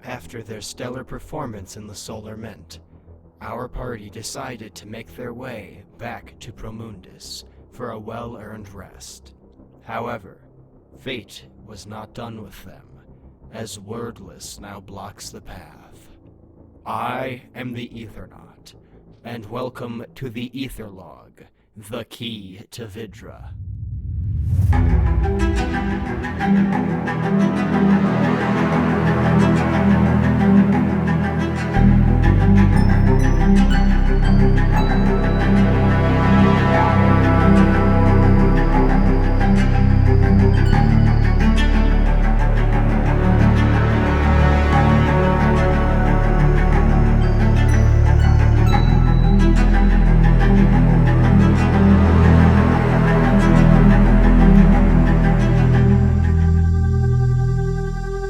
After their stellar performance in the Solar Mint, our party decided to make their way back to Promundus for a well-earned rest. However, fate was not done with them, as Wordless now blocks the path. I am the Ethernaut, and welcome to the Etherlog, the key to Vidra.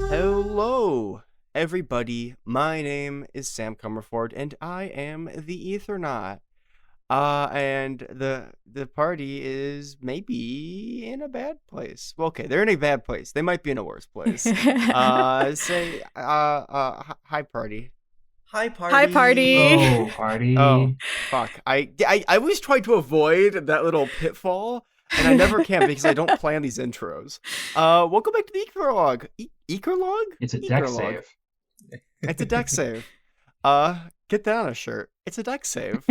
Hello, everybody. My name is Sam Comerford, and I am the Ethernaut. And the party is maybe in a bad place. Well, okay, they're in a bad place. They might be in a worse place. Hi, party. Hi, party. Hi, party. Oh, party. Oh, fuck. I always try to avoid that little pitfall, and I never can because I don't plan these intros. Welcome back to the Ecolog. Ecolog? It's a deck save. It's a deck save. Get that on a shirt. It's a deck save.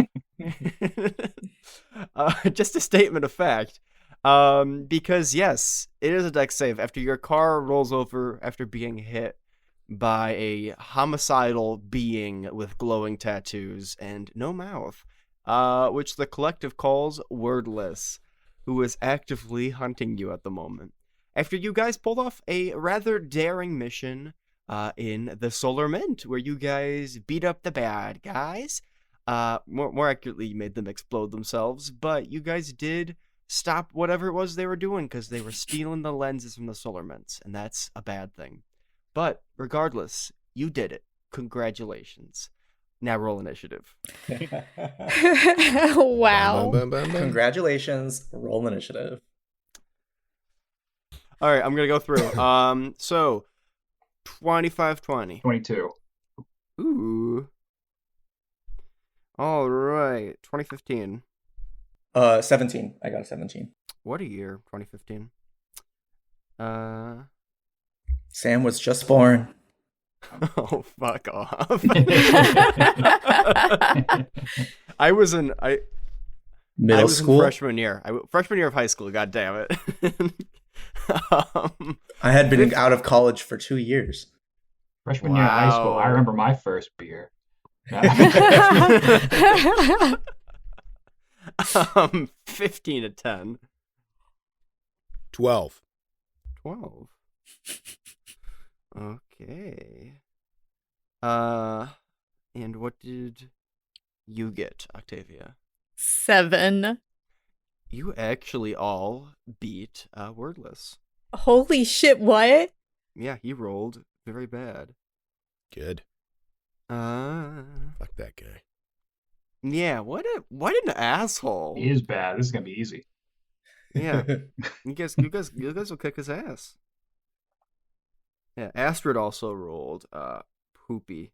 Just a statement of fact. Because yes, it is a deck save after your car rolls over after being hit by a homicidal being with glowing tattoos and no mouth, which the collective calls Wordless, who is actively hunting you at the moment. After you guys pulled off a rather daring mission in the Solar Mint, where you guys beat up the bad guys. More accurately, you made them explode themselves, but you guys did stop whatever it was they were doing because they were stealing the lenses from the Solar Mints, and that's a bad thing. But regardless, you did it. Congratulations. Now roll initiative. Wow. Congratulations. Roll initiative. All right, I'm going to go through. So 25-20. 22. Ooh. All right, 2015. 17. I got a 17. What a year, 2015. Sam was just born. Oh, fuck off. I was in Middle school. Freshman year of high school. God damn it. I had been out of college for 2 years. Freshman year of high school. I remember my first beer. 15-10. 12. 12. Okay. And what did you get, Octavia? 7. You actually all beat Wordless. Holy shit, what? Yeah, he rolled very bad. Good. Fuck that guy. Yeah, what an asshole. He is bad. This is gonna be easy. Yeah. You guys will kick his ass. Yeah, Astrid also rolled poopy.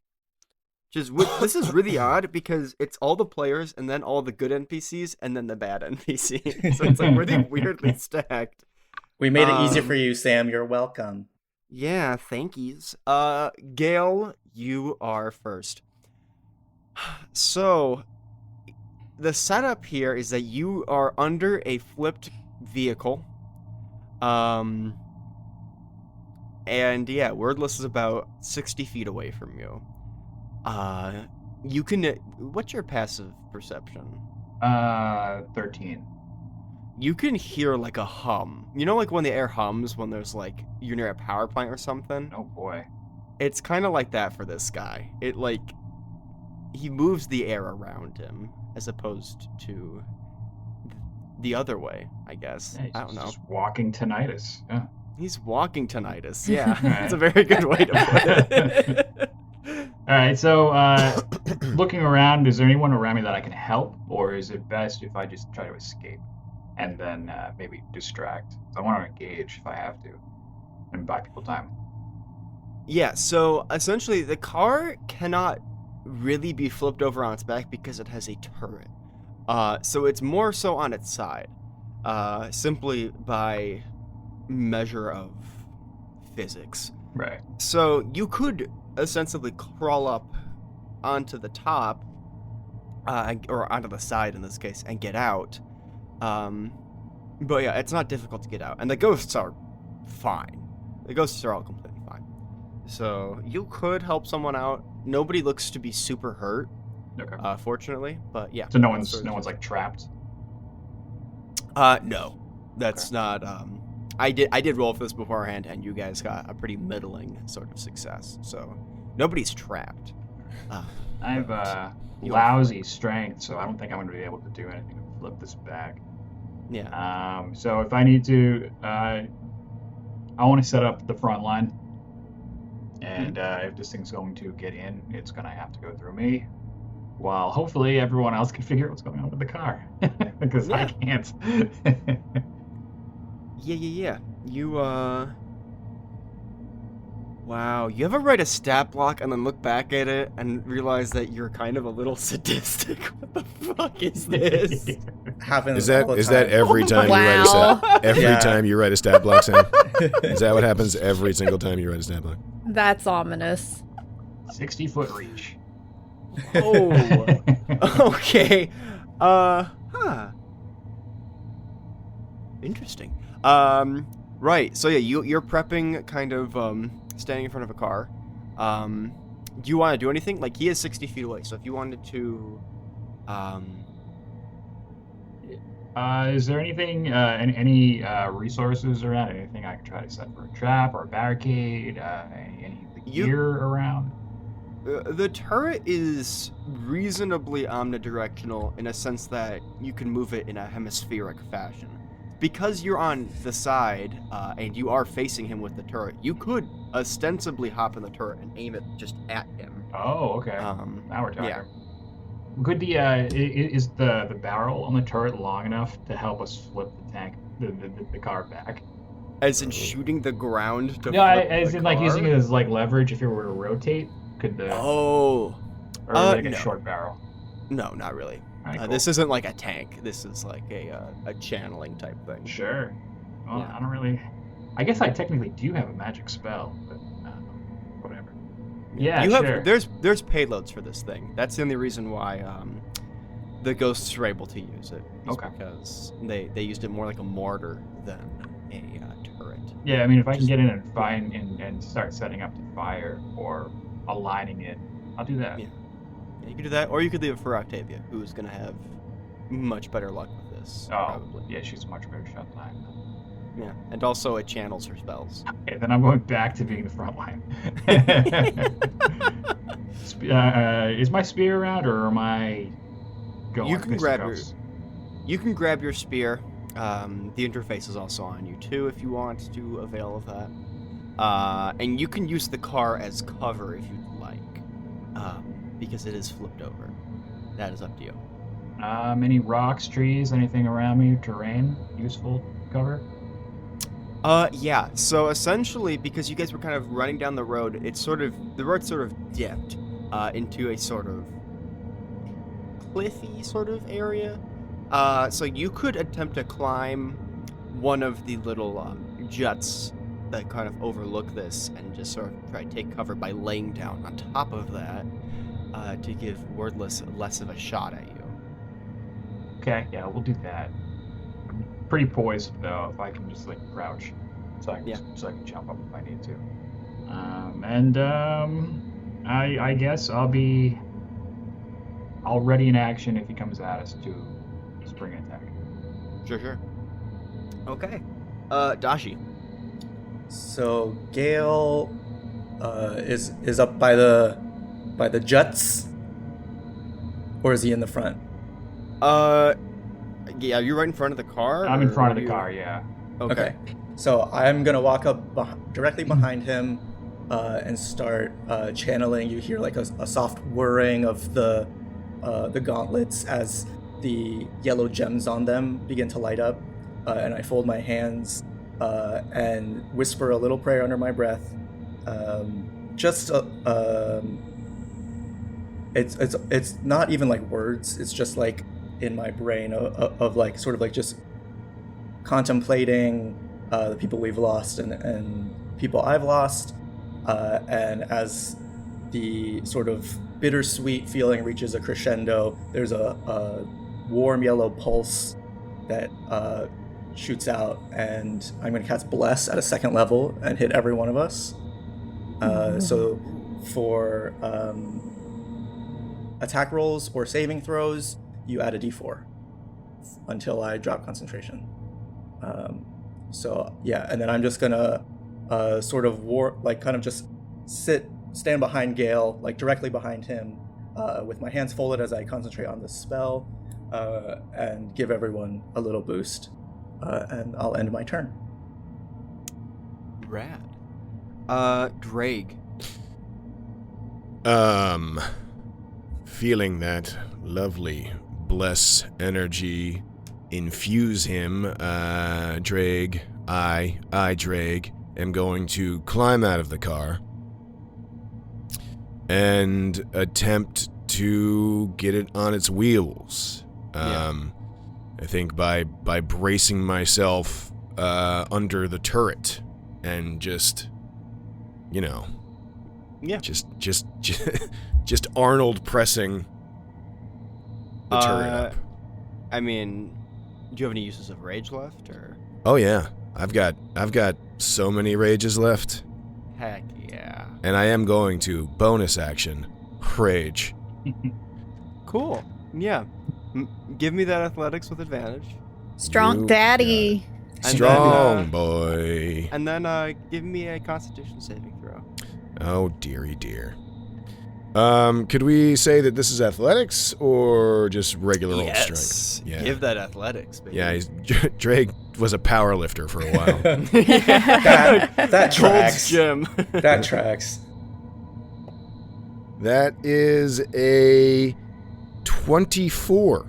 This is really odd because it's all the players and then all the good NPCs and then the bad NPC. So it's like really weirdly stacked. We made it easy for you, Sam. You're welcome. Yeah, thank yous. Gail, you are first. So, the setup here is that you are under a flipped vehicle. And yeah, Wordless is about 60 feet away from you. What's your passive perception? 13. You can hear like a hum. You know, like when the air hums when there's like, you're near a power plant or something? Oh boy. It's kind of like that for this guy. It like, he moves the air around him as opposed to the other way, I guess. Yeah, I don't know. Just walking tinnitus. Yeah. He's walking tinnitus. Yeah, it's a very good way to put it. All right, so looking around, is there anyone around me that I can help, or is it best if I just try to escape and then maybe distract? I want to engage if I have to and buy people time. Yeah, so essentially the car cannot really be flipped over on its back because it has a turret. So it's more so on its side, simply by measure of physics. Right. So you could ostensibly crawl up onto the top, or onto the side in this case, and get out. But yeah, it's not difficult to get out, and the ghosts are fine. The ghosts are all completely fine. So you could help someone out. Nobody looks to be super hurt, Okay. fortunately. But yeah. So no that's one's sort of- like trapped. No, that's not. I did roll for this beforehand, and you guys got a pretty middling sort of success. So nobody's trapped. I have you- lousy strength, so I don't think I'm going to be able to do anything to flip this back. Yeah. So if I need to, I want to set up the front line. And if this thing's going to get in, it's going to have to go through me. While hopefully everyone else can figure out what's going on with the car. Because I can't. Yeah. You, Wow, you ever write a stat block and then look back at it and realize that you're kind of a little sadistic? What the fuck is this? Happens Is all that the is that time. every time you write a Wow. stat? Every Yeah. time you write a stat block, Sam? Is that what happens every single time you write a stat block? That's ominous. 60-foot reach. Oh, okay. Huh. Interesting. Right. So yeah, you're prepping, kind of standing in front of a car. Do you want to do anything? Like, he is 60 feet away, so if you wanted to, Is there anything, any resources around? Anything I can try to set for a trap or a barricade? Any You- gear around? the turret is reasonably omnidirectional in a sense that you can move it in a hemispheric fashion. Because you're on the side, and you are facing him with the turret, you could ostensibly hop in the turret and aim it just at him. Oh, okay. Now we're talking. yeah. Could the is the barrel on the turret long enough to help us flip the tank, the car back? As in shooting the ground to No, flip as the in like car? using it as like leverage if it were to rotate. Could the Oh, or is it like no. a short barrel? no, not really. Alright, cool. This isn't like a tank. This is like a channeling type thing. Sure. Well, Yeah. I don't really. I guess I technically do have a magic spell, but whatever. Yeah, you sure. have there's payloads for this thing. That's the only reason why the ghosts are able to use it. Is Okay. Because they used it more like a mortar than a turret. Yeah, I mean, if I can get in and find and start setting up the fire or aligning it, I'll do that. Yeah. Yeah, you could do that, or you could leave it for Octavia, who's gonna have much better luck with this. Oh, Probably. yeah, she's a much better shot than I am. Yeah, and also it channels her spells. Okay, then I'm going back to being the front line. Is my spear around, or am I going? You can face grab to your- ghosts? You can grab your spear. The interface is also on you too, if you want to avail of that. And you can use the car as cover if you'd like, because it is flipped over. That is up to you. Any rocks, trees, anything around me, terrain, useful cover? Yeah. So essentially, because you guys were kind of running down the road, the road sort of dipped into a sort of cliffy sort of area. So you could attempt to climb one of the little juts that kind of overlook this, and just sort of try to take cover by laying down on top of that to give Wordless less of a shot at you. Okay, yeah, we'll do that. I'm pretty poised though, if I can just like crouch, so I can jump up if I need to. I guess I'll ready in action if he comes at us to spring attack. Sure. Okay. Dashi. So Gale is up by the juts, or is he in the front? Yeah, you're right in front of the car? I'm in or front of are the you- car, yeah. Okay. So I'm gonna walk up directly behind him and start channeling. You hear like a soft whirring of the gauntlets as the yellow gems on them begin to light up, and I fold my hands and whisper a little prayer under my breath, just it's not even like words. It's just like in my brain of like sort of like just contemplating the people we've lost and people I've lost, and as the sort of bittersweet feeling reaches a crescendo, there's a warm yellow pulse that shoots out, and I'm going to cast Bless at a 2nd level and hit every one of us. So for attack rolls or saving throws, you add a d4 until I drop concentration. So yeah, and then I'm just gonna sort of kind of just stand behind Gale, like directly behind him, with my hands folded as I concentrate on this spell, and give everyone a little boost, and I'll end my turn. Rad. Draig. Feeling that lovely bless energy infuse him, Draig, Draig, am going to climb out of the car and attempt to get it on its wheels. I think by bracing myself under the turret and just, you know, just Arnold pressing the turret up. I mean, do you have any uses of rage left, or? Oh yeah, I've got so many rages left. Heck yeah. And I am going to bonus action rage. Cool. Yeah. Give me that athletics with advantage. Strong You daddy. And Strong then, boy. And then give me a Constitution saving throw. Oh dearie dear. Could we say that this is athletics or just regular old strength? Yeah. Give that athletics, baby. Yeah, Draig was a power lifter for a while. that tracks. Gym. That tracks. That is a 24.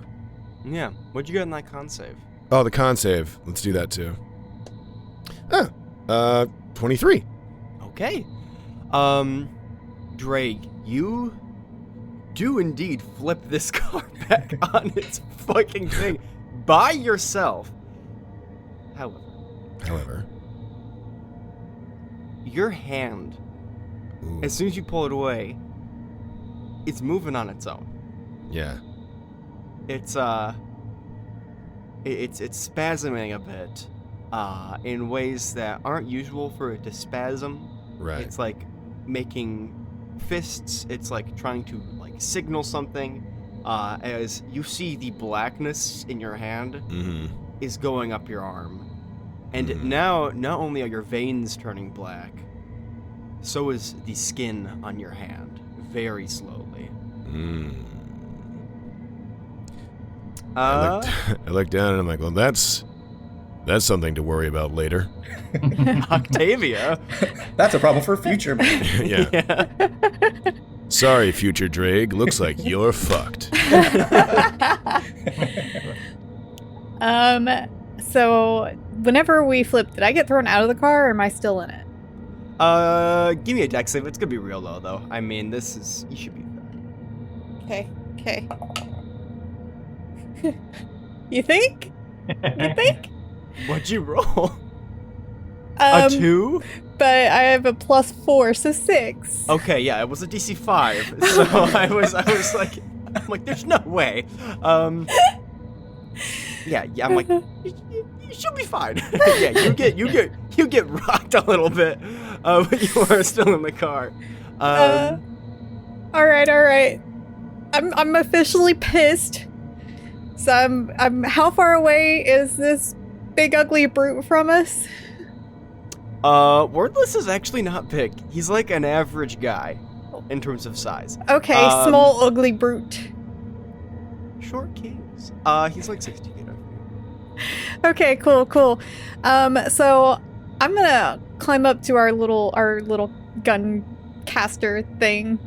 Yeah. What'd you get in that con save? Oh, the con save. Let's do that too. 23. Okay. Draig, you do indeed flip this car back on its fucking thing by yourself. However. Your hand, Ooh. as soon as you pull it away, it's moving on its own. Yeah. It's spasming a bit, in ways that aren't usual for it to spasm. Right. It's like making fists. It's like trying to like signal something. As you see the blackness in your hand Mm-hmm. is going up your arm, and Mhm. now not only are your veins turning black, so is the skin on your hand, very slowly. I look down and I'm like, well, that's something to worry about later. Octavia. That's a problem for future. Yeah. Sorry, future Draig. Looks like you're fucked. So whenever we flip, did I get thrown out of the car or am I still in it? Give me a dex save. It's gonna be real low though. I mean, you should be fine. Okay. You think? You think? What'd you roll? A 2? But I have a +4, so 6. Okay, yeah, it was a DC 5. So I was like, I'm like, there's no way. Yeah, I'm like, you should be fine. Yeah, you get rocked a little bit, but you are still in the car. All right. I'm officially pissed. So I'm. How far away is this big ugly brute from us? Wordless is actually not big. He's like an average guy in terms of size. Okay, small ugly brute. Short kings. He's like 60 feet over you. Okay, cool. So I'm gonna climb up to our little gun caster thing.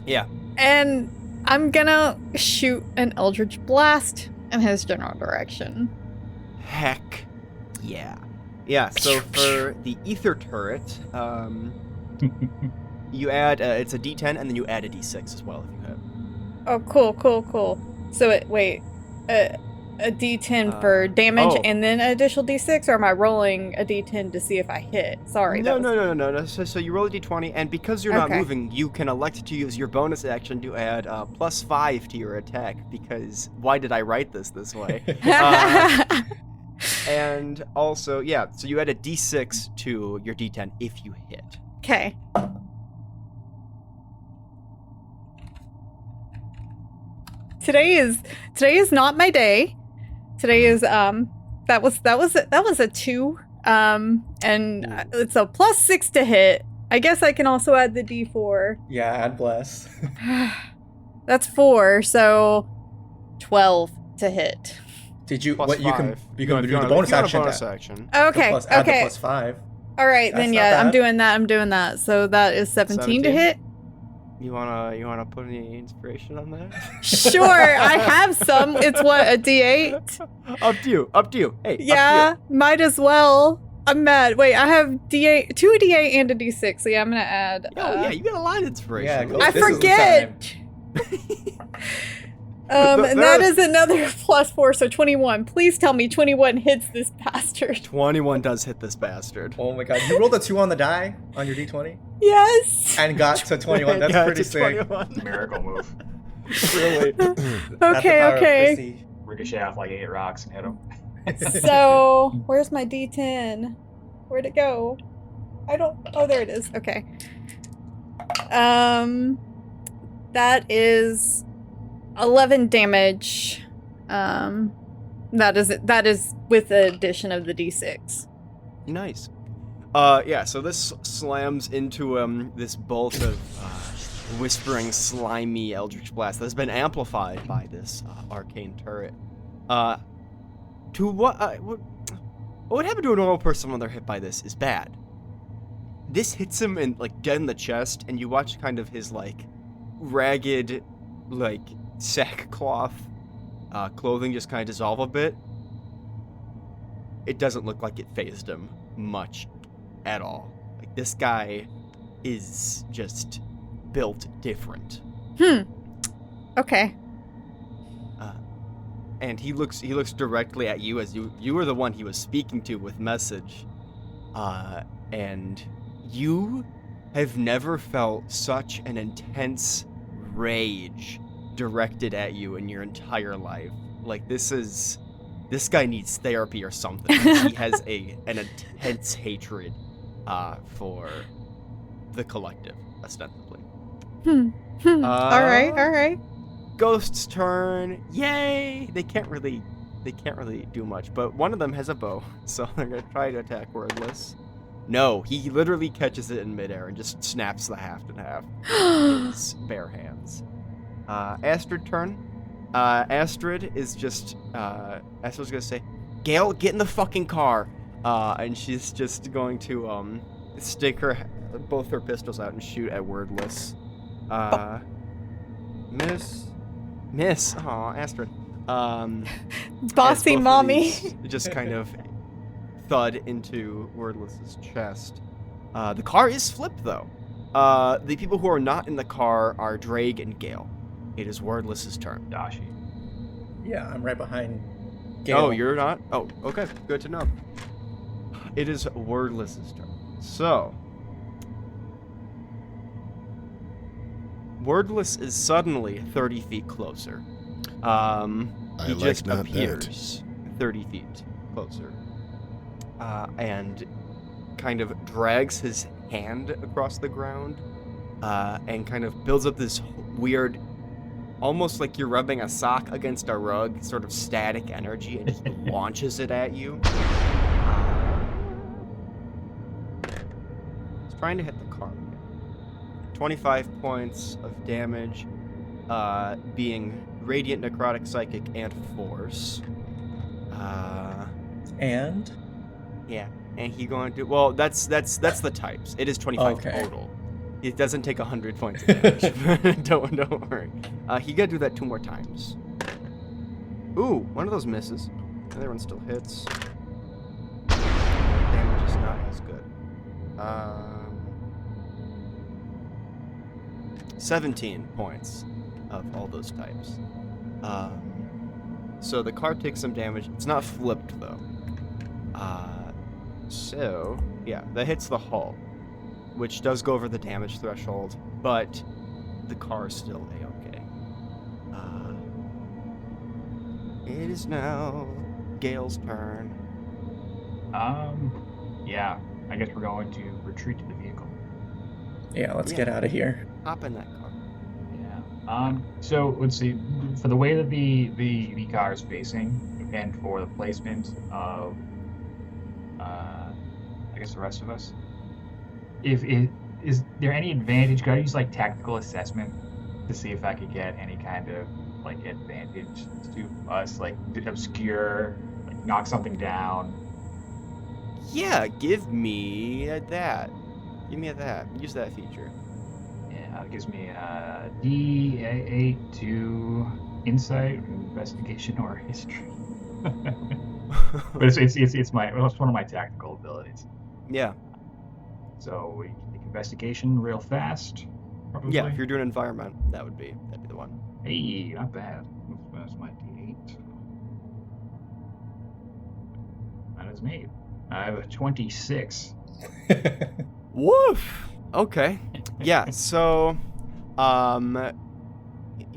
Yeah. And I'm gonna shoot an Eldritch Blast in his general direction. Heck yeah. Yeah, so for the ether turret, you add, it's a D10, and then you add a D6 as well if you have. Oh, cool. So a D10 for damage oh. and then an additional D6, or am I rolling a D10 to see if I hit? Sorry. No. So you roll a D20, and because you're not Okay. moving, you can elect to use your bonus action to add +5 to your attack, because why did I write this way? And also, yeah, so you add a D6 to your D10 if you hit. Okay. Today is not my day. Today is that was a 2 and it's a +6 to hit. I guess I can also add the D4. Yeah, add bless. That's 4, so 12 to hit. Did you? Plus What you 5. can do the If you bonus want a action. bonus action. Okay. Add the Okay. +5. All right, That's then not yeah, I'm bad. doing that. So that is 17 to 17? hit. You wanna put any inspiration on that? Sure, I have some. It's what, a D8? Up to you. Hey. Yeah, might as well. I'm mad. Wait, I have D8, 2 D8 and a D6. So yeah, I'm gonna add. Yeah, you got a line inspiration. Yeah, go. I This is the forget. But And there- that is another +4, so 21. Please tell me 21 hits this bastard. 21 does hit this bastard. Oh my god, you rolled a 2 on the die on your D20 Yes. and got to 21. That's Yeah, pretty it's a sick. 21. Miracle move. Really. That's the Okay, power of okay. Chrissy. Ricochet off like 8 rocks and hit him. So, where's my D10? Where'd it go? Oh, there it is. Okay. That is 11 damage. That is with the addition of the D6. Nice. Yeah, so this slams into this bolt of whispering, slimy eldritch blast that has been amplified by this arcane turret. What would happen to a normal person when they're hit by this is bad. This hits him in dead in the chest, and you watch kind of his ragged, sackcloth clothing just kind of dissolve a bit. It doesn't look like it phased him much at all. This guy is just built different. Okay. And he looks directly at you as you were the one he was speaking to with message. And you have never felt such an intense rage directed at you in your entire life. This guy needs therapy or something. He has an intense hatred for the collective, ostensibly. All right. Ghost's turn. Yay! They can't really do much, but one of them has a bow, so they're gonna try to attack Wordless. No, he literally catches it in midair and just snaps the haft in half with his bare hands. Astrid turn. Astrid is just Astrid's gonna say, Gale, get in the fucking car. And she's just going to stick both her pistols out and shoot at Wordless. Miss. Aw, Astrid. Bossy as both of mommy. these just kind of thud into Wordless's chest. The car is flipped, though. The people who are not in the car are Draig and Gale. It is Wordless's turn. Dashi. Yeah, I'm right behind Gale. Oh, you're not? Oh, okay. Good to know. It is Wordless's turn. So, Wordless is suddenly 30 feet closer. He just not appears 30 feet closer. And kind of drags his hand across the ground and kind of builds up this weird, almost like you're rubbing a sock against a rug, sort of static energy, and just launches it at you. He's trying to hit the car. 25 points of damage, being Radiant, Necrotic, Psychic, and Force. And Yeah, and he going to... Well, that's the types. It is 25 Okay. total. It doesn't take 100 points of damage. don't worry. He gotta do that 2 more times. Ooh, one of those misses. The other one still hits. Damage 17 points of all those types. So the car takes some damage. It's not flipped though. So yeah, that hits the hull, which does go over the damage threshold, but the car is still A-okay. It is now Gale's turn. Yeah. I guess we're going to retreat to the vehicle. Yeah, let's get out of here. Hop in that car. Yeah. So let's see. For the way that the car is facing, and for the placement of, I guess the rest of us, is there any advantage? Could I use like tactical assessment to see if I could get any kind of like advantage to us, like obscure, like knock something down? Yeah, give me that. Give me that. Use that feature. Yeah, it gives me a D8 to insight, investigation, or history. But it's one of my tactical abilities. Yeah. So we take investigation real fast. Probably. Yeah, if you're doing environment, that'd be the one. Hey, not bad. That's my D8. That is me. I have a 26. Woof. Okay. Yeah, so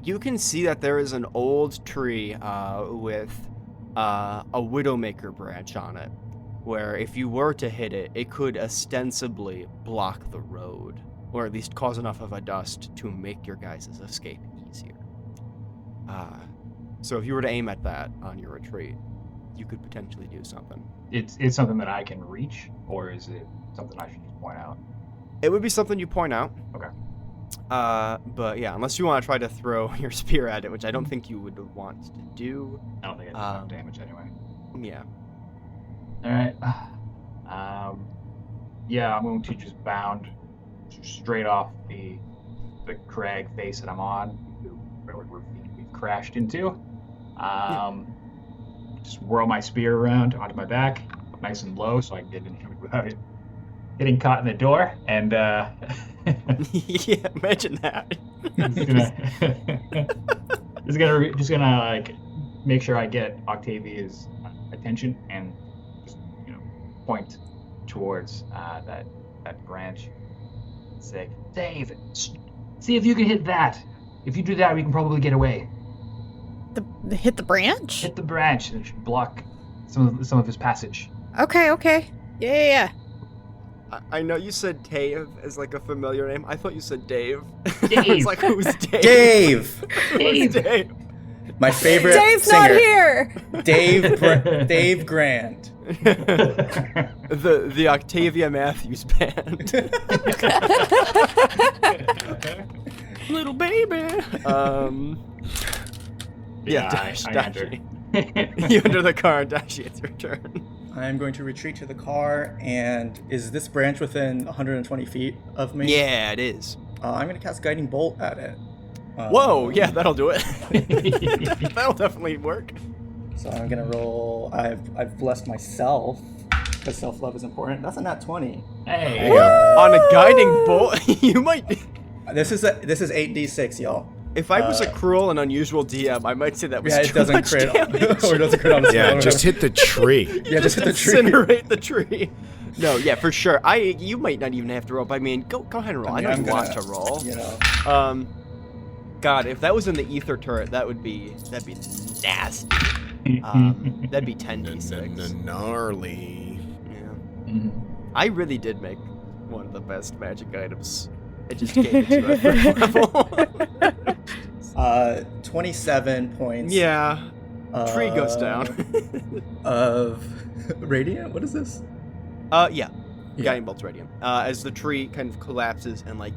you can see that there is an old tree with a Widowmaker branch on it, where if you were to hit it, it could ostensibly block the road, or at least cause enough of a dust to make your guys' escape easier. So if you were to aim at that on your retreat, you could potentially do something. It's something that I can reach, or is it something I should just point out? It would be something you point out. Okay. But yeah, unless you want to try to throw your spear at it, which I don't think you would want to do. I don't think it's enough damage anyway. Yeah. Alright. Yeah, I'm going to just bound straight off the crag face that I'm on, where we've crashed into. Just whirl my spear around onto my back, nice and low, so I can get in here without it getting caught in the door. And Yeah, imagine that. just gonna like make sure I get Octavia's attention and just point towards that branch and say, Dave, see if you can hit that. If you do that, we can probably get away. Hit the branch? Hit the branch and it should block some of his passage. Okay. Yeah. I know you said Dave as like a familiar name. I thought you said Dave. Dave. I was like, who's Dave? Dave! Who's Dave? My favorite Dave's singer. not here! Dave Grant. The Octavia Matthews band. Little baby. Yeah, I entered. You enter the car and Dashi, it's your turn. I'm going to retreat to the car, and is this branch within 120 feet of me? Yeah, it is. I'm going to cast Guiding Bolt at it. Whoa, yeah, that'll do it. That'll definitely work. So I'm going to roll. I've blessed myself, because self-love is important. That's a nat 20. Hey. On a guiding bolt, you might... This is 8d6, y'all. If I was a cruel and unusual DM, I might say that was Yeah, it too doesn't much crit damage. or it doesn't crit on the Yeah, spell. just hit the tree. Yeah, just hit the tree. Incinerate the tree. No, yeah, for sure. You might not even have to roll. I mean, go ahead and roll. I know you want to roll. You know. God, if that was in the ether turret, that'd be nasty. That'd be 10d6. Gnarly. Yeah. I really did make one of the best magic items. I just gave it to you at third level. 27 points. Yeah. Tree goes down. Of radiant? What is this? Yeah. Guiding bolt's radiant. As the tree kind of collapses and like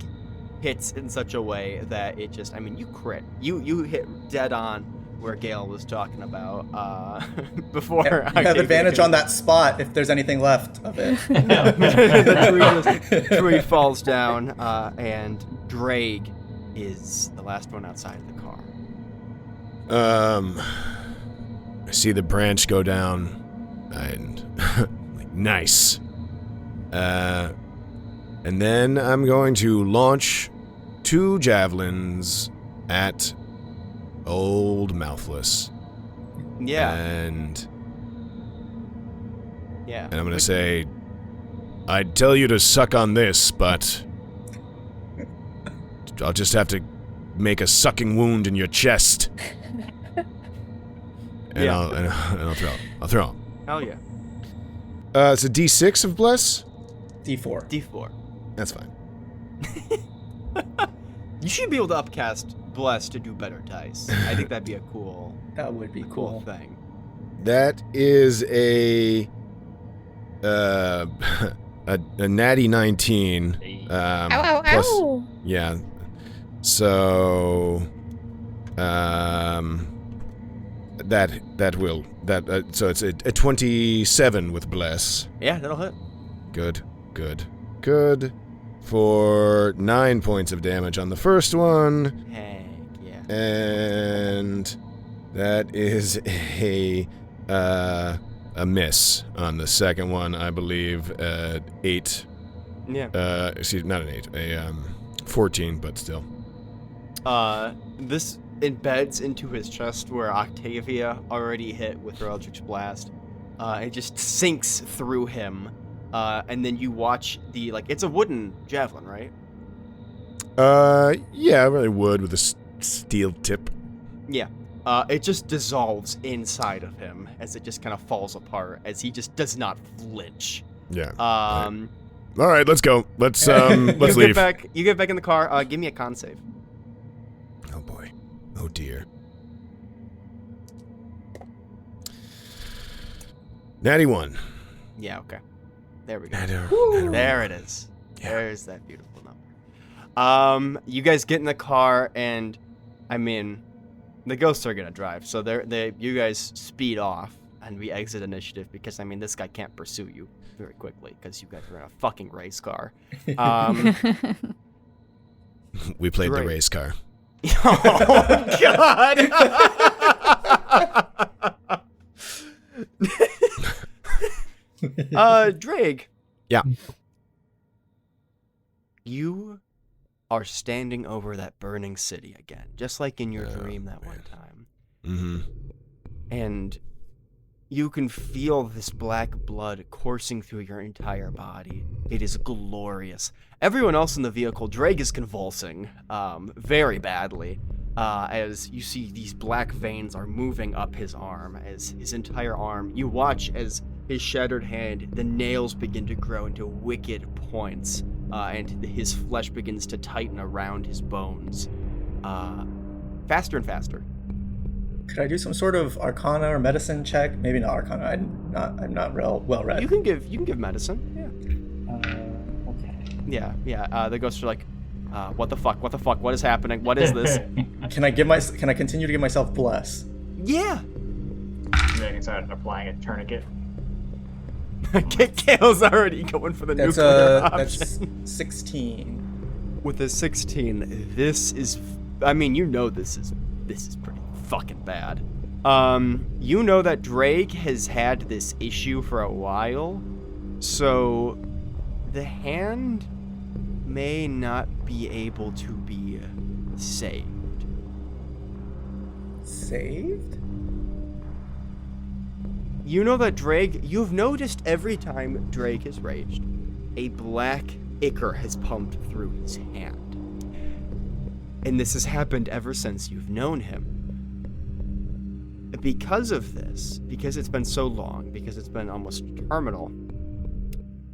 hits in such a way that it just, I mean, you crit. You hit dead on where Gale was talking about before. You have advantage on that spot if there's anything left of it. The tree falls down, and Draig is the last one outside of the car. I see the branch go down, and like, nice. And then I'm going to launch 2 javelins at Old Mouthless. Yeah. And Yeah. I'm gonna say, I'd tell you to suck on this, but I'll just have to make a sucking wound in your chest. And Yeah. I'll throw. I'll throw him. Hell yeah. It's a D6 of bless. D4. D4. That's fine. You should be able to upcast Bless to do better dice. I think that'd be a cool, That would be cool cool. thing. That is a natty 19. Ow, ow, plus- ow. Yeah. So, so it's a 27 with bless. Yeah, that'll hit. Good. For 9 points of damage on the first one, Heck yeah. and that is a miss on the second one, I believe. 8. Yeah. Excuse me, not an 8, a 14, but still. This embeds into his chest where Octavia already hit with her Eldritch Blast. It just sinks through him. And then you watch it's a wooden javelin, right? Yeah, really wood with a steel tip. Yeah. It just dissolves inside of him as it just kind of falls apart as he just does not flinch. Yeah. All All right, let's go. Let's you leave. You get back in the car. Give me a con save. Oh boy. Oh dear. Natty 1. Yeah, okay. There we go. Natty- There it is. Yeah. There's that beautiful number. You guys get in the car, and I mean, the ghosts are gonna drive, so you guys speed off, and we exit initiative because I mean, this guy can't pursue you very quickly because you guys are in a fucking race car. We played the Great. race car. Oh God! Draig. Yeah. You are standing over that burning city again, just like in your Oh, dream that one man. time. Mm-hmm. And you can feel this black blood coursing through your entire body. It is glorious. Everyone else in the vehicle, Draig is convulsing very badly as you see these black veins are moving up his arm, as his entire arm. You watch as his shattered hand, the nails begin to grow into wicked points, and his flesh begins to tighten around his bones. Faster and faster. Could I do some sort of Arcana or Medicine check? Maybe not Arcana. I'm not real well read. You can give medicine. Okay. Yeah. The ghosts are like, what the fuck? What is happening? What is this? Can I continue to give myself bless? Yeah. Then he started applying a tourniquet. Kale's already going for the That's nuclear that's option. 16. With a 16, this is, I mean, you know this is pretty fucking bad. You know that Draig has had this issue for a while, so the hand may not be able to be saved. Saved? You know that Draig, you've noticed every time Draig has raged, a black ichor has pumped through his hand. And this has happened ever since you've known him. Because of this, because it's been so long, because it's been almost terminal,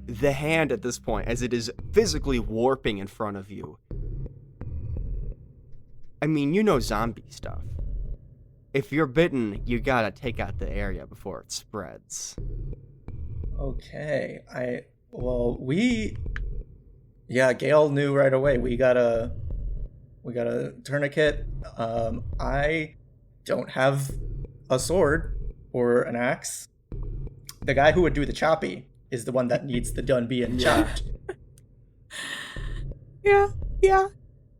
the hand at this point, as it is physically warping in front of you, I mean, you know zombie stuff. If you're bitten, you gotta take out the area before it spreads. Okay. Gale knew right away. We got a tourniquet. I don't have a sword or an axe. The guy who would do the choppy is the one that needs the done being chopped. Yeah.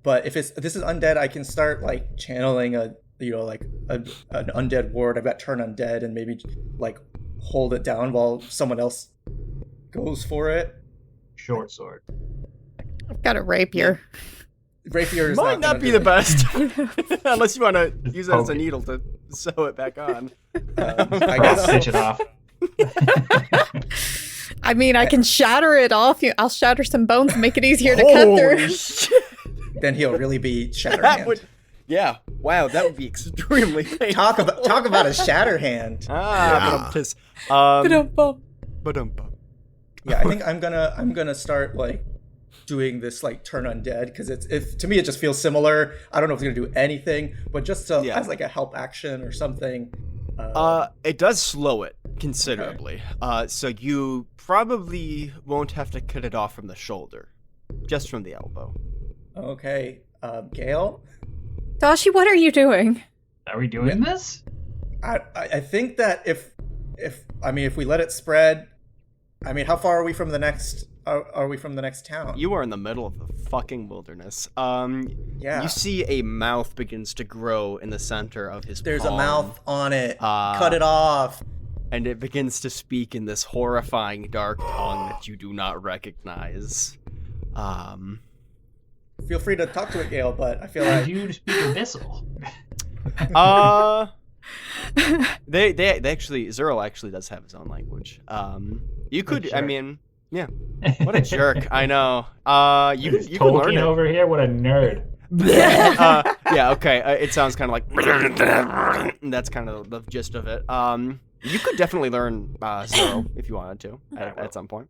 But if this is undead, I can start like channeling an undead ward. I've got turn undead and maybe like hold it down while someone else goes for it. Short sword. Got a rapier. Rapier is Might not gonna be do the it. best, unless you want to Just use it as a poke it. needle to sew it back on. I I'll guess stitch it off. I mean, I can shatter it off. I'll shatter some bones and make it easier to cut Holy through. shit. then he'll really be Shatterhand. That would, yeah. Wow, that would be extremely painful. Talk about a Shatterhand. Ah, Yeah. Ba-dum-bum. Yeah, I think I'm gonna start like doing this like turn undead because to me it just feels similar. I don't know if it's gonna do anything, but just Yeah. as like a help action or something. It does slow it considerably. So you probably won't have to cut it off from the shoulder, just from the elbow. Okay, Gale. Dashi, what are you doing? Are we doing this? I think that if we let it spread, I mean, how far are we from the next? Are we from the next town? You are in the middle of the fucking wilderness. Yeah. You see a mouth begins to grow in the center of his There's palm, a mouth on it. Ah. Cut it off. and it begins to speak in this horrifying dark tongue that you do not recognize. Feel free to talk to it, Gale, but I feel Did like you speak Abyssal? They actually, Zerl actually does have his own language. You could, I jerk. mean, yeah. What a jerk! I know. You Is could learn Tolkien it. over here? What a nerd. Yeah. Okay. It sounds kind of like. That's kind of the gist of it. You could definitely learn Zerl if you wanted to at some point.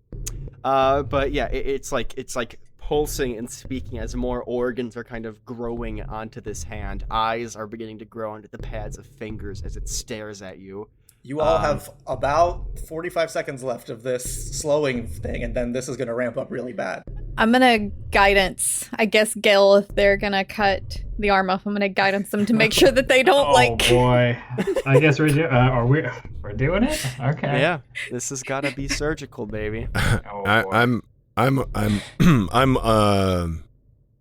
But yeah, it's like pulsing and speaking as more organs are kind of growing onto this hand. Eyes are beginning to grow onto the pads of fingers as it stares at you. you all have about 45 seconds left of this slowing thing, and then this is going to ramp up really bad. I'm gonna guidance. I guess Gil, if they're gonna cut the arm off, I'm gonna guidance them to make sure that they don't Oh like. boy. I guess we're doing it? Okay. Yeah, this has got to be surgical, baby. Oh, boy. I'm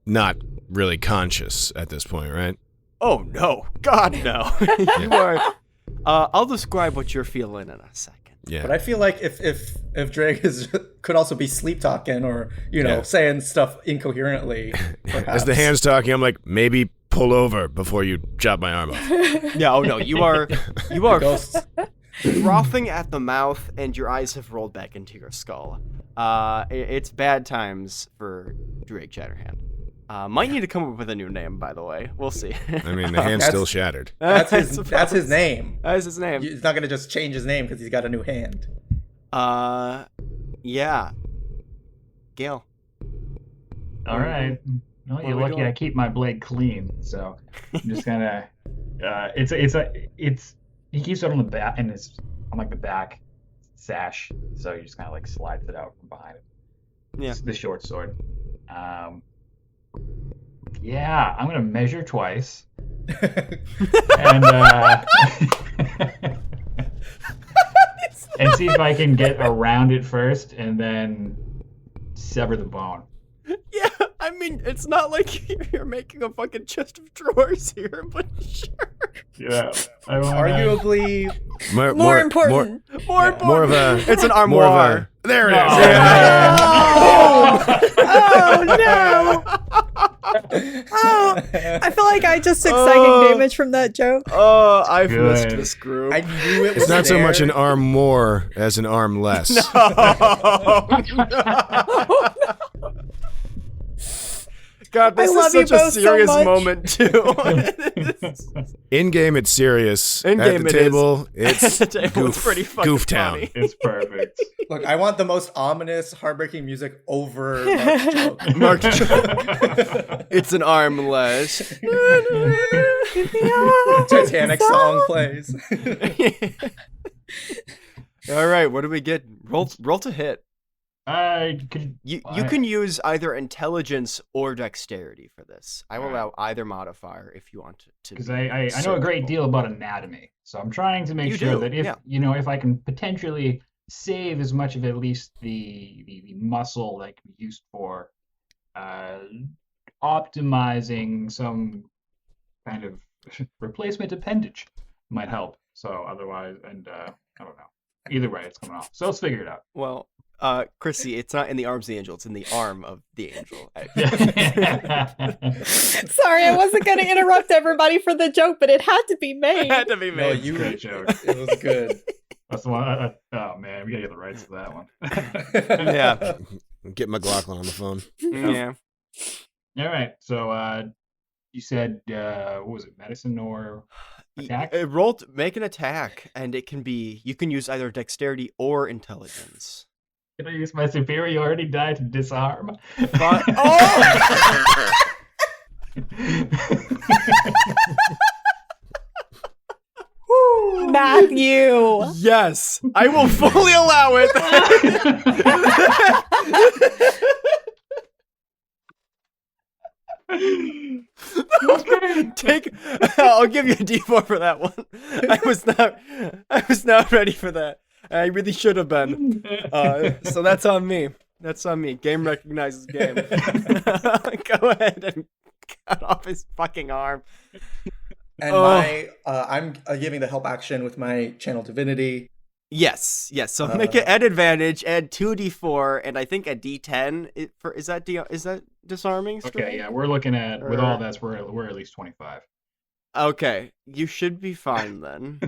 not really conscious at this point, right? Oh no, God no! You are. I'll describe what you're feeling in a second. Yeah. But I feel like if Draig could also be sleep talking or Yeah. saying stuff incoherently, perhaps. As the hand's talking, I'm like, maybe pull over before you chop my arm off. Yeah, oh no, you are Ghosts. frothing at the mouth, and your eyes have rolled back into your skull. It's bad times for Draig Shatterhand. Might need to come up with a new name, by the way. We'll see. I mean, the hand's still shattered. That's his name. That's his name. He's not gonna just change his name because he's got a new hand. Yeah. Gale. All right. Well, What you're are we lucky doing? I keep my blade clean, so I'm just gonna. He keeps it on the back, and it's on like the back sash, so he just kind of like slides it out from behind it. Yeah. It's the short sword. Yeah, I'm gonna measure twice, and and see if I can get around it first, and then sever the bone. Yeah, I mean, it's not like you're making a fucking chest of drawers here, but sure. Yeah, I wanna- Arguably, More important. More Yeah. More of a. It's an More of armoire. a. There it is. Oh. Yeah. Oh no! Oh, I feel like I just took psychic damage from that joke. Oh, I've missed Good. this group. I knew it was It's not so there. much an arm more as an arm less. God, this I love is you such a both so serious much. moment too. In game, it's serious. In-game, At the it is. table, it's At the table, it's goof, pretty fucking goof town. funny. It's perfect. Look, I want the most ominous, heartbreaking music over Mark's joke. Mark's It's an arm less. Titanic song plays. All right, what do we get? Roll to hit. Could You can use either intelligence or dexterity for this. I will Alright. allow either modifier if you want to. because be I know a great surgical. deal about anatomy, so I'm trying to make You sure do, that if yeah. if I can potentially save as much of at least the muscle that can be used for optimizing some kind of replacement appendage might help. So otherwise, and I don't know. Either way, it's coming off. So let's figure it out. Well, Chrissy, it's not in the arms of the angel, it's in the arm of the angel. Sorry, I wasn't going to interrupt everybody for the joke, but it had to be made. It had to be No, made. you. Great joke. It was good. That's the one. Oh man, we gotta get the rights to that one. Yeah. Get McLaughlin on the phone. Yeah. All right. So you said what was it? Medicine or attack? Make an attack, and you can use either dexterity or intelligence. Can I use my superiority die to disarm? But, oh! Matthew. Yes, I will fully allow it. I'll give you a D4 for that one. I was not ready for that. I really should have been. So that's on me. That's on me. Game recognizes game. Go ahead and cut off his fucking arm. And I'm giving the help action with my channel divinity. Yes. So make it at advantage. Add 2d4, and I think a d10. Is that disarming? Okay, yeah, we're looking at with all that's we're at least 25. Okay, you should be fine then.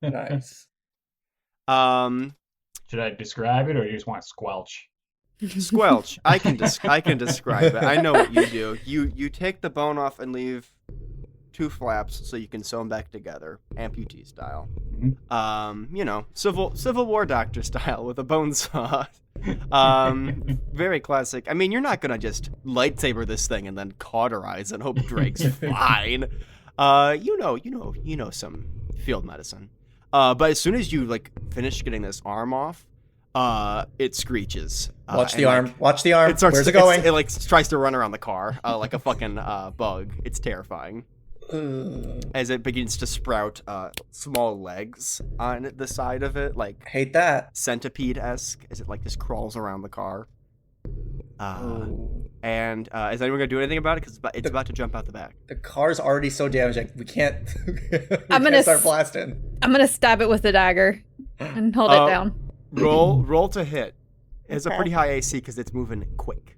Nice. Should I describe it, or you just want to squelch? Squelch. I can describe it. I know what you do. You take the bone off and leave 2 flaps so you can sew them back together, amputee style. Mm-hmm. Civil War doctor style with a bone saw. Very classic. I mean, you're not gonna just lightsaber this thing and then cauterize and hope Draig's fine. You know some field medicine. But as soon as you finish getting this arm off, it screeches. Watch the arm. Watch the arm. Where's it going? It tries to run around the car like a fucking bug. It's terrifying. As it begins to sprout small legs on the side of it, like Hate that. centipede-esque, as it just crawls around the car. And is anyone gonna do anything about it? Because it's about to jump out the back. The car's already so damaged. We can't. I'm gonna start blasting. I'm gonna stab it with the dagger and hold it down. Roll to hit. It's a Okay. pretty high AC because it's moving quick.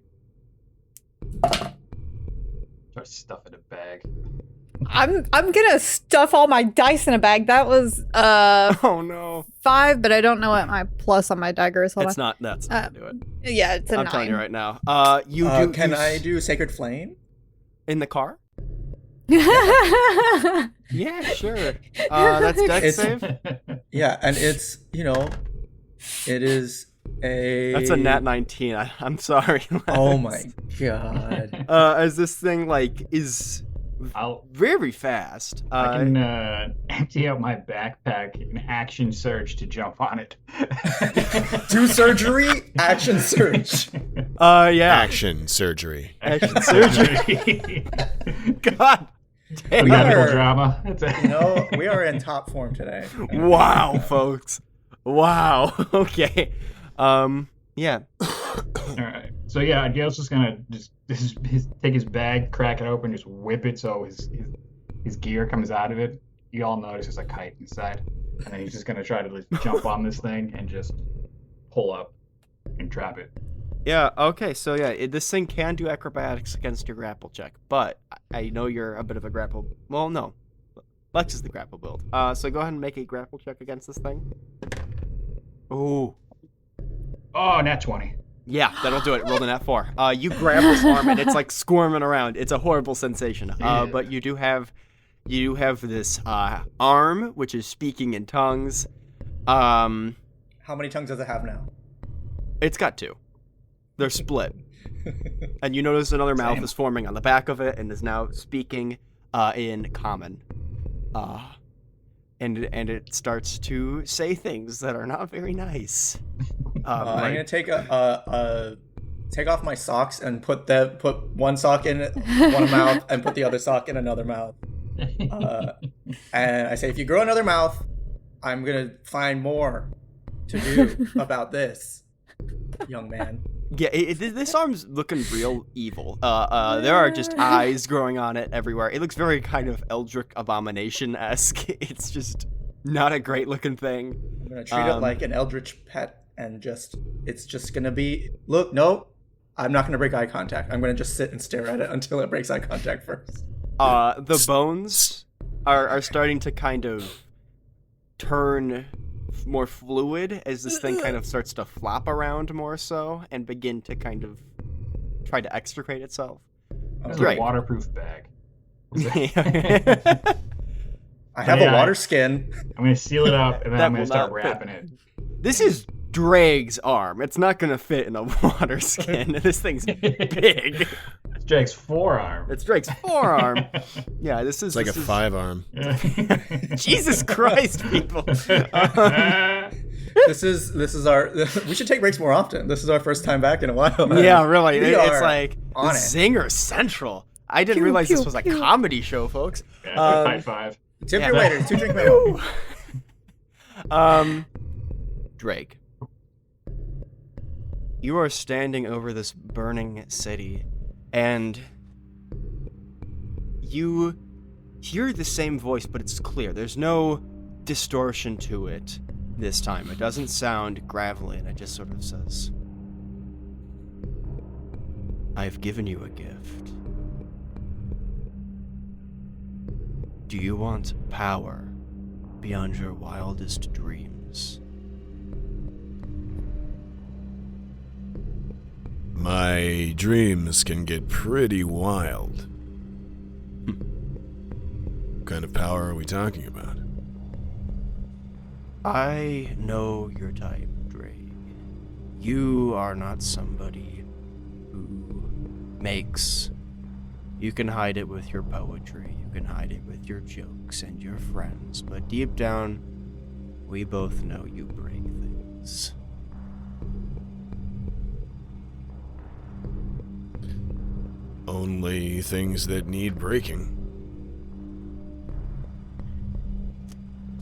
Try to stuff it in a bag. I'm gonna stuff all my dice in a bag. That was Oh no! 5, but I don't know what my plus on my dagger is. Hold That's on. not gonna do it. Yeah, it's a I'm 9. telling you right now. Can I do Sacred Flame? in the car? Yeah, sure. That's dex It's- save. Yeah, and it's it is a. That's a nat 19. I'm sorry. Oh my god. As this thing is I'll very fast. I can empty out my backpack and action surge to jump on it. Do surgery, action surge. Yeah. Action surgery. Action surgery. God damn. We got Sure. medical drama. We are in top form today. Wow, folks. Wow. Okay. Yeah. All right. So yeah, Gail's just gonna just take his bag, crack it open, just whip it so his gear comes out of it. You all notice there's a kite inside, and then he's just gonna try to jump on this thing and just pull up and trap it. Yeah, okay, so yeah, this thing can do acrobatics against your grapple check, but I know you're a bit of a grapple... Well, no. Lex is the grapple build. So go ahead and make a grapple check against this thing. Ooh. Oh, nat 20. Yeah, that'll do it. Roll the nat 4. You grab this arm and it's squirming around. It's a horrible sensation. But you do have this arm, which is speaking in tongues. How many tongues does it have now? It's got 2. They're split. And you notice another mouth is forming on the back of it and is now speaking in common. And it starts to say things that are not very nice. I'm gonna take take off my socks and put one sock in one mouth and put the other sock in another mouth. And I say, if you grow another mouth, I'm gonna find more to do about this, young man. Yeah, this arm's looking real evil. There are just eyes growing on it everywhere. It looks very kind of Eldritch Abomination-esque. It's just not a great looking thing. I'm gonna treat it like an eldritch pet. and it's just gonna be, look, no, I'm not gonna break eye contact. I'm gonna just sit and stare at it until it breaks eye contact first. The bones are starting to kind of turn more fluid as this thing kind of starts to flop around more so and begin to kind of try to extricate itself. This is Great. a waterproof bag. I have a water skin. I'm gonna seal it up and then That I'm gonna will start not fit. wrapping it. This is Draig's arm. It's not gonna fit in a water skin. This thing's big. It's Drake's forearm. It's Draig's forearm. Yeah, this is It's like this a is- 5-arm. Jesus Christ, people. This is our. We should take breaks more often. This is our first time back in a while. Yeah, really. We It's are like on it. Zinger Central. I didn't Pew, realize this pew, was a pew. comedy show, folks. High five. Tip Yeah. your waiters. 2 drink minimum. Drake. You are standing over this burning city, and you hear the same voice, but it's clear. There's no distortion to it this time. It doesn't sound gravelly, and it just sort of says, I've given you a gift. Do you want power beyond your wildest dreams? My dreams can get pretty wild. What kind of power are we talking about? I know your type, Draig. You are not somebody who makes... You can hide it with your poetry, you can hide it with your jokes and your friends, but deep down, we both know you break things. Only things that need breaking.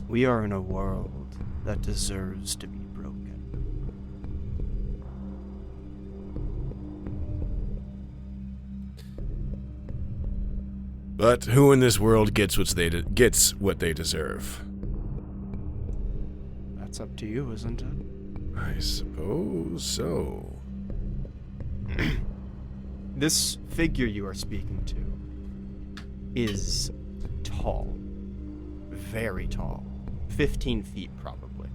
We are in a world that deserves to be broken. But who in this world gets what they deserve? That's up to you, isn't it? I suppose so. This figure you are speaking to is tall. Very tall. 15 feet, probably.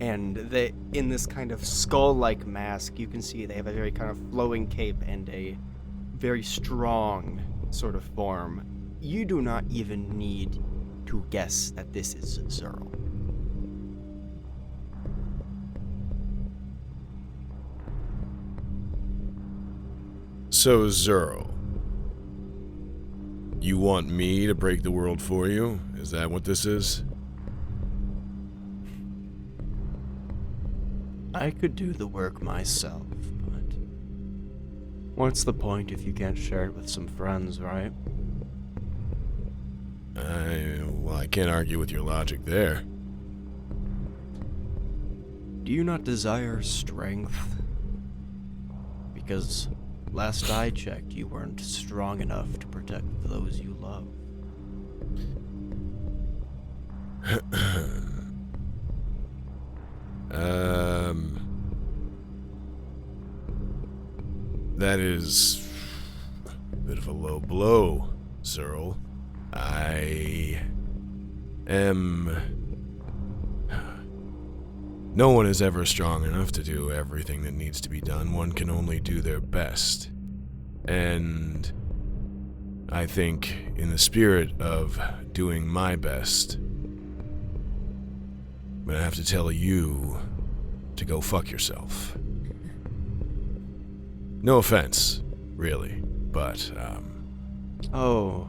And they, in this kind of skull-like mask, you can see they have a very kind of flowing cape and a very strong sort of form. You do not even need to guess that this is Zerl. So, Zerl, you want me to break the world for you? Is that what this is? I could do the work myself, but what's the point if you can't share it with some friends, right? I can't argue with your logic there. Do you not desire strength? Because last I checked, you weren't strong enough to protect those you love. That is a bit of a low blow, Zerl. I am... No one is ever strong enough to do everything that needs to be done. One can only do their best. And I think, in the spirit of doing my best, I'm gonna have to tell you to go fuck yourself. No offense, really, but, Oh,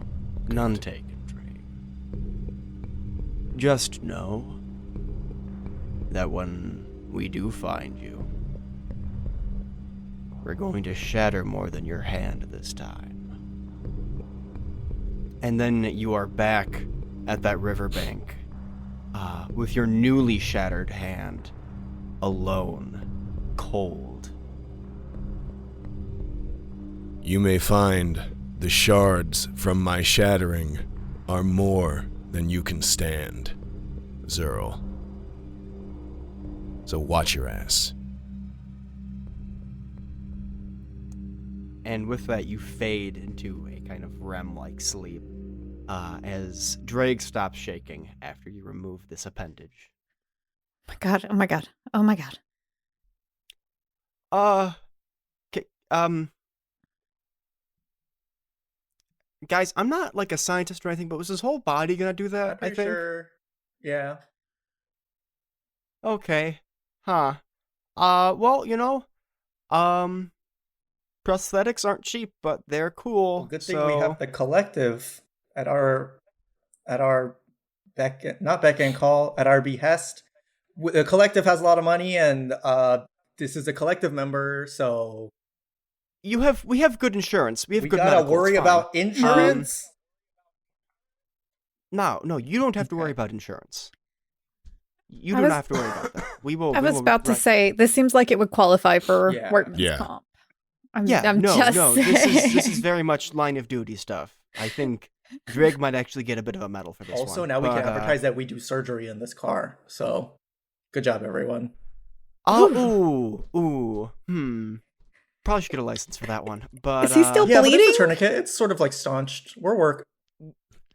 none taken, Draig. Just know that when we do find you, we're going to shatter more than your hand this time. And then you are back at that riverbank, with your newly shattered hand, alone, cold. you may find the shards from my shattering are more than you can stand, Zerl. So watch your ass. And with that, you fade into a kind of REM-like sleep as Draig stops shaking after you remove this appendage. Oh my god, oh my god, oh my god. Guys, I'm not like a scientist or anything, but was his whole body gonna do that? I'm pretty sure. Yeah. Okay. Huh. Well, prosthetics aren't cheap, but they're cool. Well, good thing we have the collective at our not beck and call, at our behest. The collective has a lot of money, and this is a collective member, so we have good insurance. We have good gotta medical. worry It's fine. about insurance. No, you don't have to worry about insurance. You I do was- not have to worry about that. We will. I we was will about to right- say, this seems like it would qualify for Yeah. workman's Yeah. comp. I'm Yeah, just no. saying. This is very much line of duty stuff. I think Draig might actually get a bit of a medal for this one. Also, now we can but, advertise that we do surgery in this car. So, good job, everyone. Ooh. Probably should get a license for that one. But Is he still Yeah, but bleeding? it's a tourniquet. It's sort of like staunched.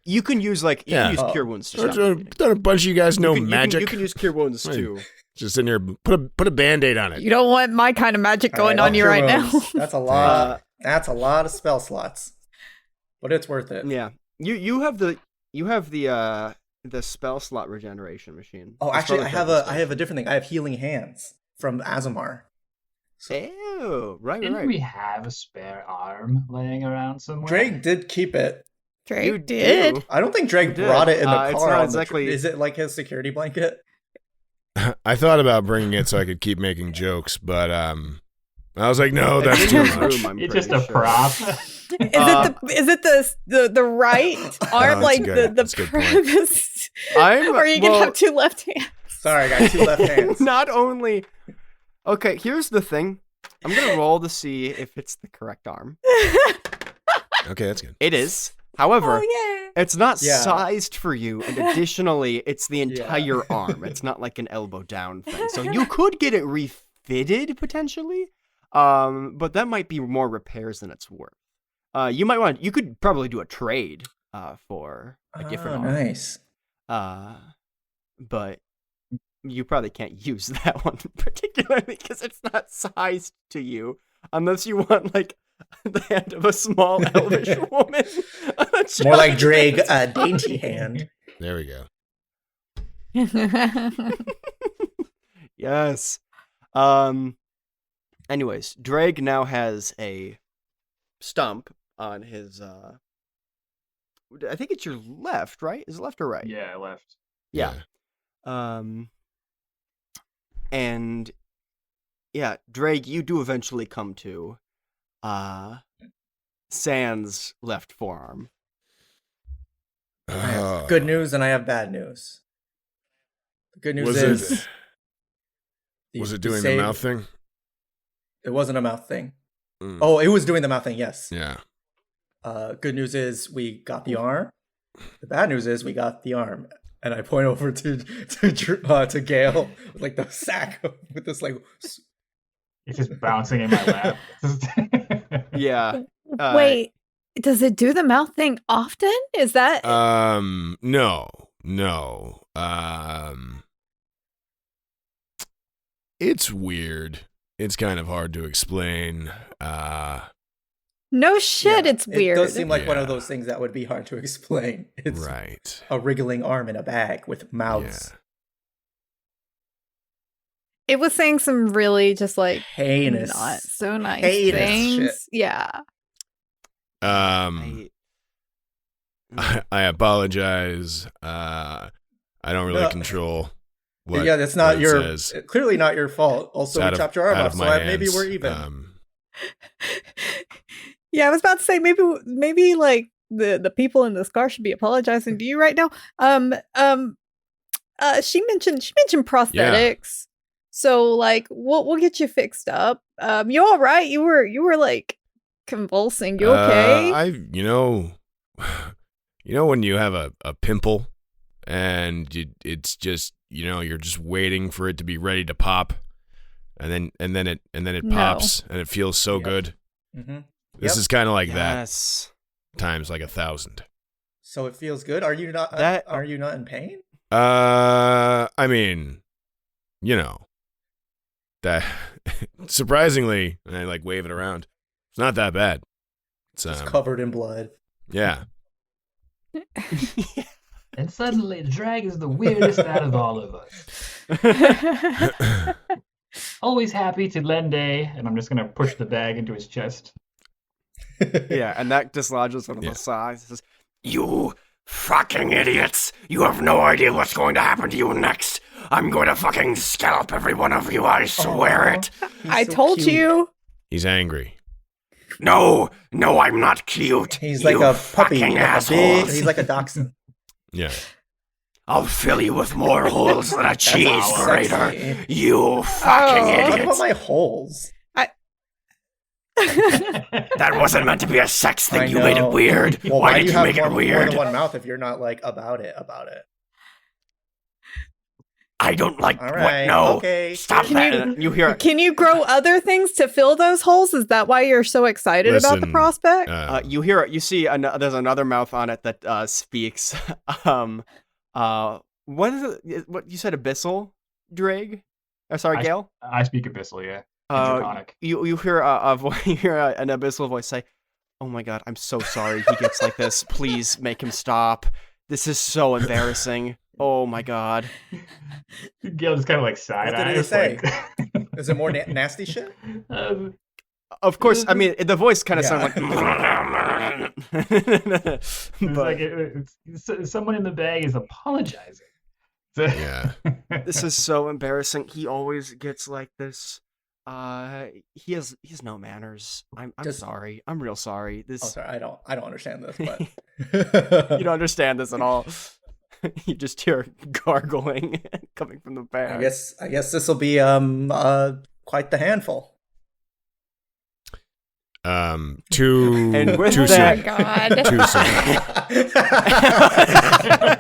you can use cure wounds to stop bleeding. Don't a bunch of you guys know You magic? can use cure wounds Right. too. Just in there, put a band-aid on it. You don't want my kind of magic going All on you right, right I'll now. cure wounds. That's a lot. That's a lot of spell slots, but it's worth it. Yeah, you have the spell slot regeneration machine. Oh, It's actually, probably I have a different thing. I have healing hands from Azamar. Ew, right. Didn't we have a spare arm laying around somewhere? Drake did keep it. Drake You did. do. I don't think Drake You did. brought it in the car. It's not on the exactly- Is it like his security blanket? I thought about bringing it so I could keep making jokes, but I was like, no, that's It's too in his much. room, I'm It's just pretty a sure. prop. Is it the right arm, that's like good. the That's a good point. premise? I'm- or are you gonna well- have two left hands? Sorry, I got two left hands. Not only. Okay, here's the thing. I'm gonna roll to see if it's the correct arm. Okay, that's good. It is. However, Oh it's not Yeah. sized for you, and additionally, it's the entire arm. It's not like an elbow down thing. So you could get it refitted potentially, but that might be more repairs than it's worth. You could probably do a trade for a different arm. Nice. But you probably can't use that one particularly because it's not sized to you, unless you want like the hand of a small elvish woman. More like Drake, a dainty hand. There we go. yeah. Yes. Anyways, Draig now has a stump on his I think it's your left, right? Is it left or right? Yeah, I left. Yeah. And yeah, Draig, you do eventually come to Sans left forearm. I have good news and I have bad news. The good news Was is... it was it doing the mouth thing? It wasn't a mouth thing. Mm. Oh, it was doing the mouth thing, yes. Yeah. Good news is we got the arm. The bad news is we got the arm. And I point over to Gale with like the sack with this like... It's just bouncing in my lap. Yeah. Wait, does it do the mouth thing often? Is that No. It's weird. It's kind of hard to explain. no shit? Yeah, It's weird. It does seem like one of Yeah. those things that would be hard to explain. It's Right. a wriggling arm in a bag with mouths. It was saying some really just like Heinous. not so nice Heinous things. shit. Yeah. I apologize. I don't really No. control what Yeah, that's not what it your says. clearly not your fault. Also, It's out we of- chopped your arm out off, of so my maybe hands. we're even. Yeah, I was about to say maybe like the people in this car should be apologizing to you right now. She mentioned prosthetics. So like we'll get you fixed up. You all right? You were like convulsing. You okay? You know when you have a pimple and it's just you're just waiting for it to be ready to pop, and then it No. pops, and it feels so Yep. good. Mm-hmm. This is kind of like Yes. that times like 1,000. So it feels good. Are you not? That- Are you not in pain? I mean, that surprisingly, and I like wave it around. It's not that bad. It's It's covered in blood. yeah. And suddenly, Draig is the weirdest out of all of us. Always happy to lend a, and I'm just gonna push the bag into his chest. Yeah, and that dislodges one of Yeah. the sides. Says, You fucking idiots! You have no idea what's going to happen to you next. I'm going to fucking scalp every one of you, I swear it. He's I so told cute. you. He's angry. No, I'm not cute. He's you like a puppy. fucking Like assholes. he's like a dachshund. Yeah. I'll fill you with more holes than a cheese That's grater. sexy. You fucking Oh. Talk about idiots. my holes. That wasn't meant to be a sex thing. I You made it know. weird. Well, why do did you have make it more weird? than one mouth if you're not like about it? I don't like All what? right. No. Okay. Stop Can that. and you hear Can you grow other things to fill those holes? Is that why you're so excited about the Listen, prospect? you see there's another mouth on it that speaks. What is it? What you said, abyssal, Draig? Sorry, Gale. I speak Abyssal, yeah. Uh, Draconic. you hear a voice, you hear an abyssal voice say, "Oh my god, I'm so sorry he gets like this. Please make him stop. This is so embarrassing. Oh my god." Gil just kind of like side What did he eyes. say? Like, Is it more nasty shit? Of course, I mean the voice kind of Yeah. sounds like. it's but like someone in the bag is apologizing. So- Yeah. this is so embarrassing. He always gets like this. He has no manners. I'm Just- sorry. I'm real sorry. Oh, This sorry. I don't understand this, but you don't understand this at all. You just hear gargling coming from the bag. I guess this will be quite the handful. Too And with too that- soon. God. Too soon.